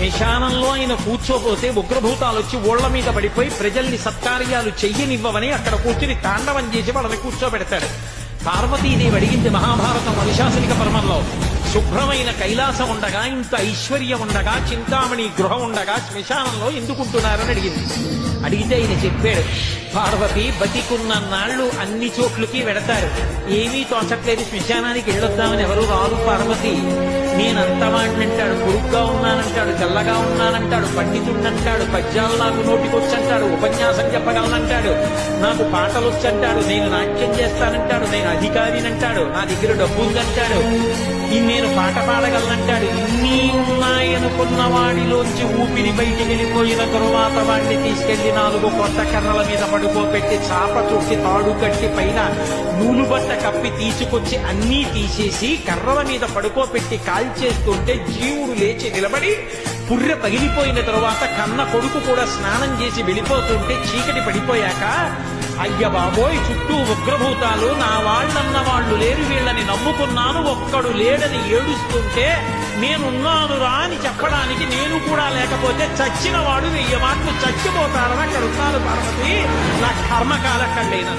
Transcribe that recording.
శ్మశానంలో ఆయన కూర్చోపోతే ఉగ్రభూతాలు వచ్చి ఓళ్ల మీద పడిపోయి ప్రజల్ని సత్కార్యాలు చెయ్యనివ్వవని అక్కడ కూర్చుని తాండవం చేసి వాళ్ళని కూర్చోబెడతాడు. పార్వతీదేవి అడిగింది మహాభారతం అనుశాసనిక పర్వంలో, శుభ్రమైన కైలాసం ఉండగా, ఇంత ఐశ్వర్యం ఉండగా, చింతామణి గృహం ఉండగా శ్మశానంలో ఎందుకుంటున్నారని అడిగింది. అడిగితే ఆయన చెప్పాడు, పార్వతి బతికున్న నాళ్లు అన్ని చోట్లకి వెడతారు, ఏమీ తోచట్లేదు, శ్మశానానికి వెళ్ళొద్దామని ఎవరు రారు పార్వతి. నేనంతవాణ్ణంటాడు, పొరుగ్గా ఉన్నానంటాడు, తెల్లగా ఉన్నానంటాడు, పండితుడంటాడు, పద్యాలు నాకు నోటికొచ్చంటాడు, ఉపన్యాసం చెప్పగలనంటాడు, నాకు పాటలు వచ్చంటాడు, నేను నాట్యం చేస్తానంటాడు, నేను అధికారినంటాడు, నా దగ్గర డబ్బు ఉందంటాడు, నేను పాట పాడగలనంటాడు. ఇన్ని ఉన్నాయనుకున్న వాడిలోంచి ఊపిరి బయటికి వెళ్ళిపోయిన తరువాత వాడిని తీసుకెళ్లి 4 కొత్త కర్రల మీద పడుకోబెట్టి చాప చుట్టి తాడు కట్టి పైన నూలు బట్ట కప్పి తీసుకొచ్చి అన్నీ తీసేసి కర్రల మీద పడుకోబెట్టి కాల్చేస్తుంటే జీవుడు లేచి నిలబడి పుర్రె పగిలిపోయిన తరువాత కన్న కొడుకు కూడా స్నానం చేసి వెళ్ళిపోతుంటే చీకటి పడిపోయాక, అయ్య బాబోయ్ చుట్టూ ఉగ్రభూతాలు, నా వాళ్ళన్న వాళ్ళు లేరు, వీళ్ళని నమ్ముకున్నాను, ఒక్కడు లేడని ఏడుస్తుంటే నేనున్నానురా అని చెప్పడానికి నేను కూడా లేకపోతే చచ్చిన వాడు 1000 మాటలు చచ్చిపోతారని అక్కడ ఉన్నాను పార్వతి, నా కర్మకాలక్కడైనా